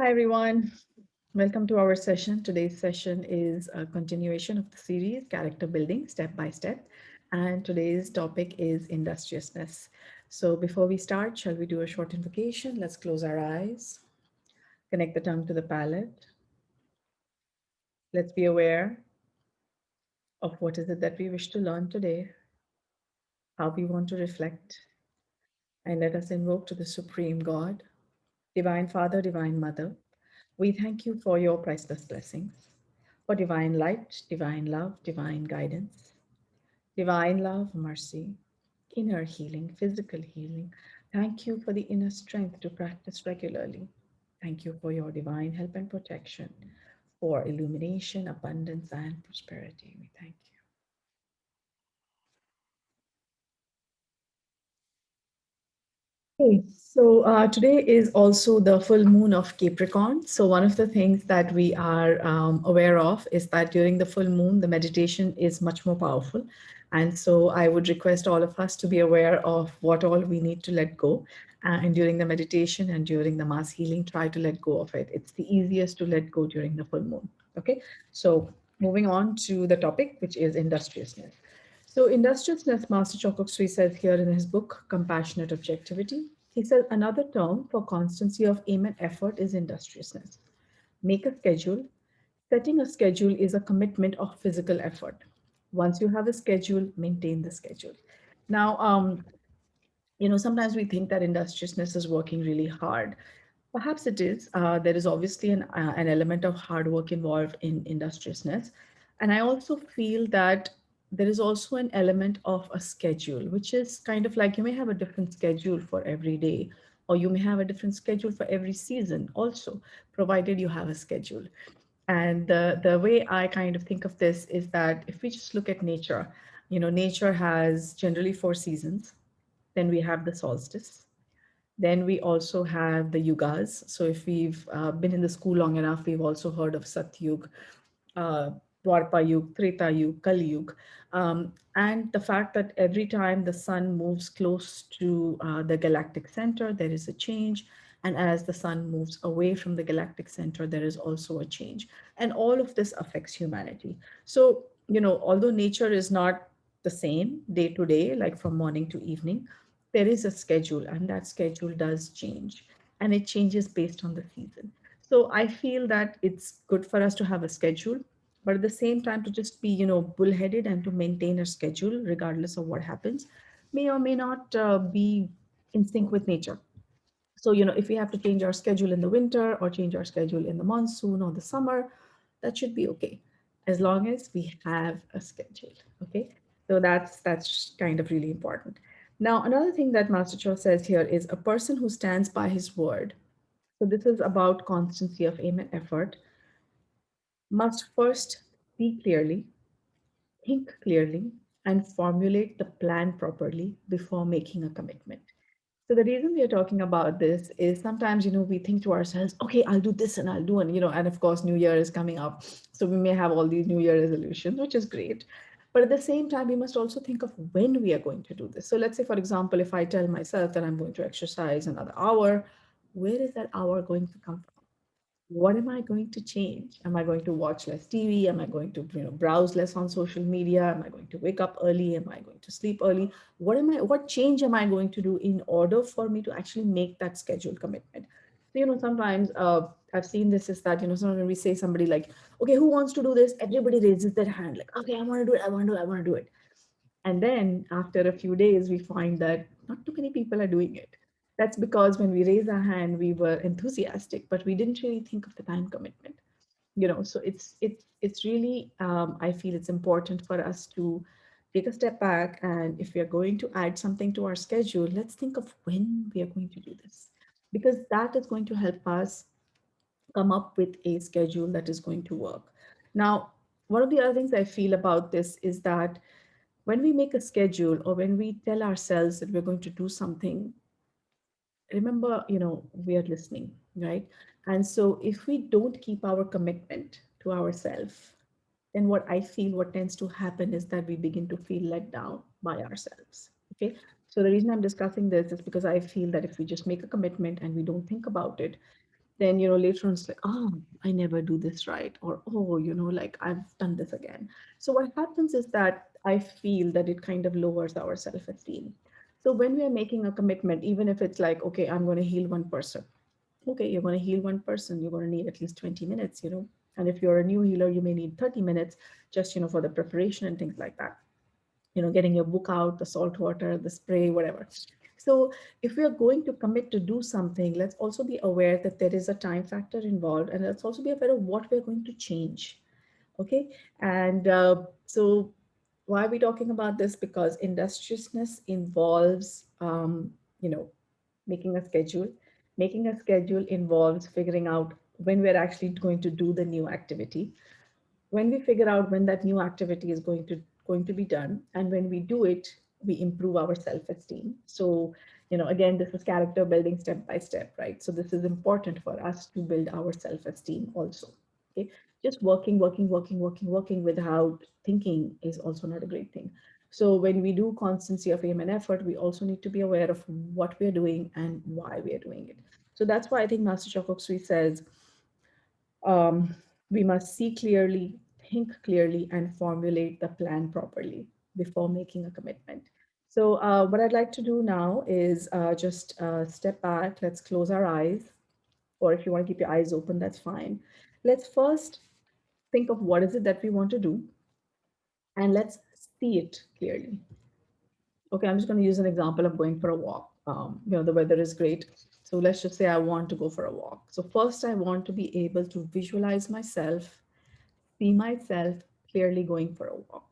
Hi, everyone. Welcome to our session. Today's session is a continuation of the series Character Building Step by Step. And today's topic is industriousness. So, before we start, shall we do a short invocation? Let's close our eyes, connect the tongue to the palate. Let's be aware of what is it that we wish to learn today, how we want to reflect, and let us invoke to the Supreme God, Divine Father, Divine Mother. We thank you for your priceless blessings, for divine light, divine love, divine guidance, divine love, mercy, inner healing, physical healing. Thank you for the inner strength to practice regularly. Thank you for your divine help and protection, for illumination, abundance, and prosperity. We thank you. Okay, so today is also the full moon of Capricorn. So, one of the things that we are aware of is that during the full moon, the meditation is much more powerful. And so, I would request all of us to be aware of what all we need to let go. And during the meditation and during the mass healing, try to let go of it. It's the easiest to let go during the full moon. Okay, so moving on to the topic, which is industriousness. So, industriousness, Master Choa Kok Sui says here in his book, Compassionate Objectivity. He says another term for constancy of aim and effort is industriousness. Make a schedule. Setting a schedule is a commitment of physical effort. Once you have a schedule, maintain the schedule. Now, sometimes we think that industriousness is working really hard. Perhaps it is. There is obviously an element of hard work involved in industriousness. And I also feel that there is also an element of a schedule, which is kind of like you may have a different schedule for every day, or you may have a different schedule for every season also, provided you have a schedule. And the way I kind of think of this is that if we just look at nature, nature has generally four seasons. Then we have the solstice. Then we also have the yugas. So if we've been in the school long enough, we've also heard of Satyug, uh, Dwarpa Yug, Treta Yug, Kali Yug. And the fact that every time the sun moves close to the galactic center, there is a change. And as the sun moves away from the galactic center, there is also a change. And all of this affects humanity. So, although nature is not the same day to day, like from morning to evening, there is a schedule, and that schedule does change. And it changes based on the season. So I feel that it's good for us to have a schedule, but at the same time to just be, bullheaded and to maintain a schedule regardless of what happens may or may not be in sync with nature. So, if we have to change our schedule in the winter or change our schedule in the monsoon or the summer, that should be okay, as long as we have a schedule. Okay. So that's kind of really important. Now, another thing that Master Cho says here is a person who stands by his word. So this is about constancy of aim and effort, must first see clearly, think clearly, and formulate the plan properly before making a commitment. So the reason we are talking about this is sometimes, we think to ourselves, okay, I'll do this and I'll do, and of course, New Year is coming up. So we may have all these New Year resolutions, which is great. But at the same time, we must also think of when we are going to do this. So let's say, for example, if I tell myself that I'm going to exercise another hour, where is that hour going to come from? What am I going to change? Am I going to watch less TV? Am I going to, browse less on social media? Am I going to wake up early? Am I going to sleep early? What change am I going to do in order for me to actually make that schedule commitment? So, sometimes I've seen this is that, sometimes when we say somebody like, okay, who wants to do this? Everybody raises their hand like, okay, I want to do it. I want to do it. I want to do it. And then after a few days, we find that not too many people are doing it. That's because when we raise our hand, we were enthusiastic, but we didn't really think of the time commitment. So it's really I feel it's important for us to take a step back, and if we are going to add something to our schedule, let's think of when we are going to do this, because that is going to help us come up with a schedule that is going to work. Now, one of the other things I feel about this is that when we make a schedule or when we tell ourselves that we're going to do something, remember, we are listening, right? And so if we don't keep our commitment to ourselves, then what tends to happen is that we begin to feel let down by ourselves. Okay. So the reason I'm discussing this is because I feel that if we just make a commitment and we don't think about it, then later on it's like, oh, I never do this right, or oh, like I've done this again. So what happens is that I feel that it kind of lowers our self-esteem. So when we are making a commitment, even if it's like, okay, I'm going to heal one person, okay, you're going to heal one person, you're going to need at least 20 minutes, and if you're a new healer, you may need 30 minutes, just for the preparation and things like that, getting your book out, the salt water, the spray, whatever. So if we are going to commit to do something, let's also be aware that there is a time factor involved, and let's also be aware of what we're going to change. Okay. And so why are we talking about this? Because industriousness involves, you know, making a schedule. Making a schedule involves figuring out when we're actually going to do the new activity. When we figure out when that new activity is going to be done, and when we do it, we improve our self-esteem. So again, this is character building step by step, right? So this is important for us to build our self-esteem also. Okay. Just working without thinking is also not a great thing. So when we do constancy of aim and effort, we also need to be aware of what we are doing and why we are doing it. So that's why I think Master Choa Kok Sui says, um, we must see clearly, think clearly, and formulate the plan properly before making a commitment. So, what I'd like to do now is just step back. Let's close our eyes, or if you want to keep your eyes open, that's fine. Let's first think of what is it that we want to do, and let's see it clearly. Okay, I'm just going to use an example of going for a walk. The weather is great. So let's just say I want to go for a walk. So first, I want to be able to visualize myself, see myself clearly going for a walk.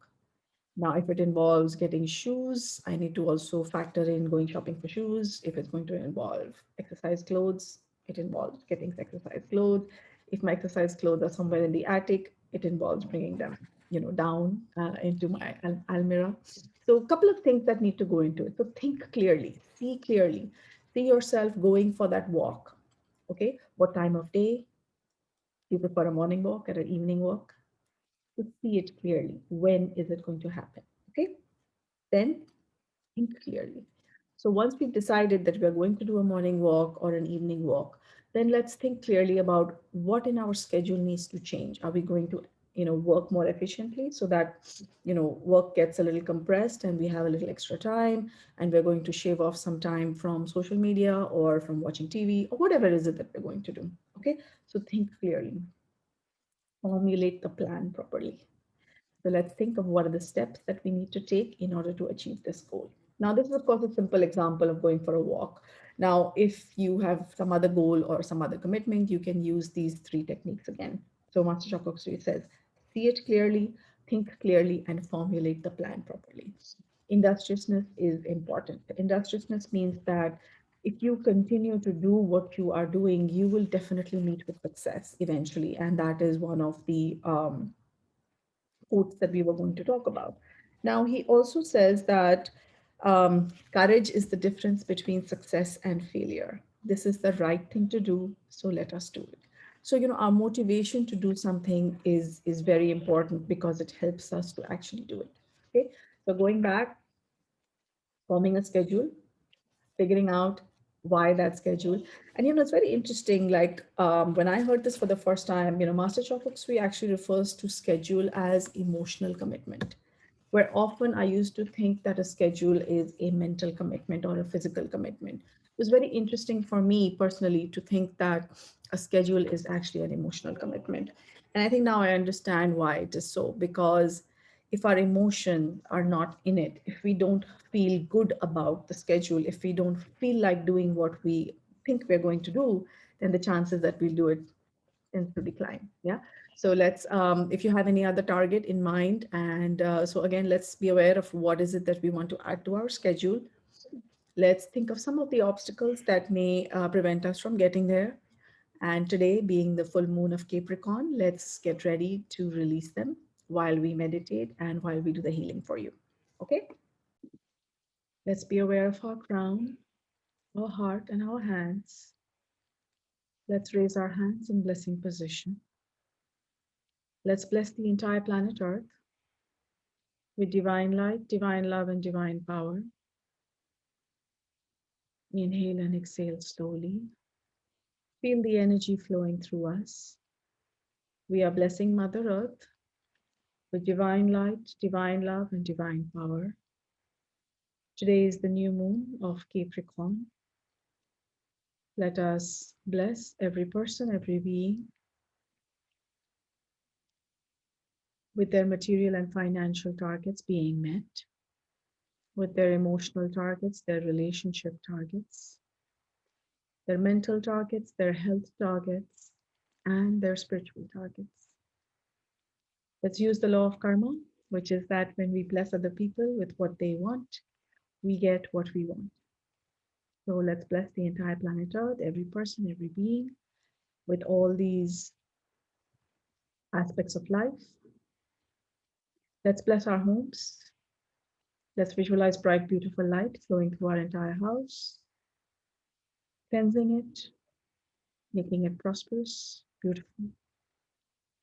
Now, if it involves getting shoes, I need to also factor in going shopping for shoes. If it's going to involve exercise clothes, it involves getting exercise clothes. If my exercise clothes are somewhere in the attic, it involves bringing them, down into my almirah. So, a couple of things that need to go into it. So, think clearly, see clearly, see yourself going for that walk. Okay, what time of day? Do you prefer a morning walk or an evening walk? To see it clearly. When is it going to happen? Okay. Then think clearly. So once we've decided that we're going to do a morning walk or an evening walk, then let's think clearly about what in our schedule needs to change. Are we going to, work more efficiently so that, work gets a little compressed and we have a little extra time, and we're going to shave off some time from social media or from watching TV or whatever is it that we're going to do. Okay. So think clearly, formulate the plan properly. So let's think of what are the steps that we need to take in order to achieve this goal. Now, this is, of course, a simple example of going for a walk. Now, if you have some other goal or some other commitment, you can use these three techniques again. So Master Choa Kok Sui says, see it clearly, think clearly, and formulate the plan properly. Industriousness is important. Industriousness means that if you continue to do what you are doing, you will definitely meet with success eventually. And that is one of the quotes that we were going to talk about. Now, he also says that courage is the difference between success and failure. This is the right thing to do, so let us do it. So, our motivation to do something is very important because it helps us to actually do it. Okay. So, going back, forming a schedule, figuring out why that schedule. And it's very interesting. Like when I heard this for the first time, Master Choa Kok Sui actually refers to schedule as emotional commitment, where often I used to think that a schedule is a mental commitment or a physical commitment. It was very interesting for me personally to think that a schedule is actually an emotional commitment. And I think now I understand why it is so, because if our emotions are not in it, if we don't feel good about the schedule, if we don't feel like doing what we think we're going to do, then the chances that we'll do it tends to decline. Yeah. So let's, if you have any other target in mind, and so again, let's be aware of what is it that we want to add to our schedule. Let's think of some of the obstacles that may prevent us from getting there. And today, being the full moon of Capricorn, let's get ready to release them while we meditate and while we do the healing for you. Okay? Let's be aware of our crown, our heart, and our hands. Let's raise our hands in blessing position. Let's bless the entire planet Earth with divine light, divine love, and divine power. Inhale and exhale slowly. Feel the energy flowing through us. We are blessing Mother Earth with divine light, divine love, and divine power. Today is the new moon of Capricorn. Let us bless every person, every being with their material and financial targets being met, with their emotional targets, their relationship targets, their mental targets, their health targets, and their spiritual targets. Let's use the law of karma, which is that when we bless other people with what they want, we get what we want. So let's bless the entire planet Earth, every person, every being, with all these aspects of life. Let's bless our homes. Let's visualize bright, beautiful light flowing through our entire house, cleansing it, making it prosperous, beautiful.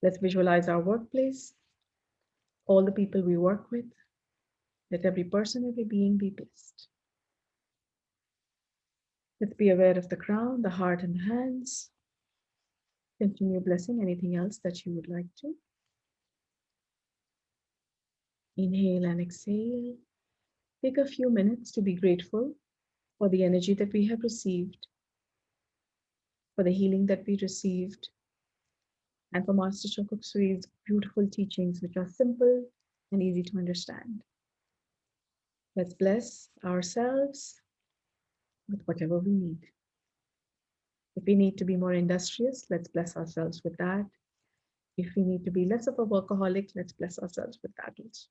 Let's visualize our workplace, all the people we work with. Let every person, every being be blessed. Let's be aware of the crown, the heart, and the hands. Continue blessing anything else that you would like to. Inhale and exhale. Take a few minutes to be grateful for the energy that we have received, for the healing that we received, and for Master Choa Kok Sui's beautiful teachings, which are simple and easy to understand. Let's bless ourselves with whatever we need. If we need to be more industrious, let's bless ourselves with that. If we need to be less of a workaholic, let's bless ourselves with that also.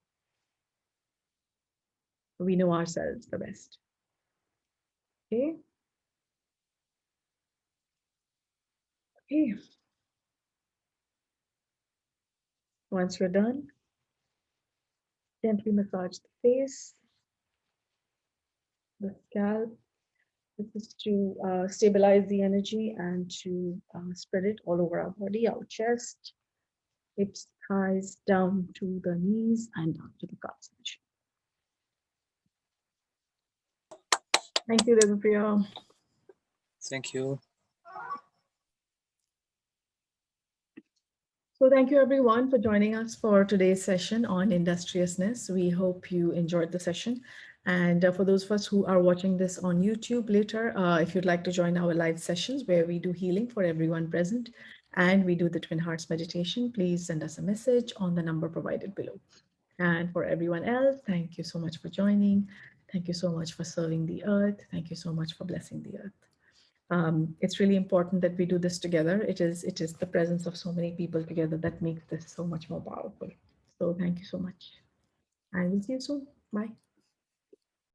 We know ourselves the best. Okay? Okay. Once you're done, gently massage the face, the scalp. This is to stabilize the energy and to spread it all over our body, our chest, hips, thighs, down to the knees and down to the calves. Thank you, Devapriya. Thank you. So thank you everyone for joining us for today's session on industriousness. We hope you enjoyed the session. And for those of us who are watching this on YouTube later, if you'd like to join our live sessions where we do healing for everyone present and we do the Twin Hearts meditation, please send us a message on the number provided below. And for everyone else, thank you so much for joining. Thank you so much for serving the earth. Thank you so much for blessing the earth. It's really important that we do this together. It is the presence of so many people together that makes this so much more powerful. So thank you so much. And we'll see you soon. Bye.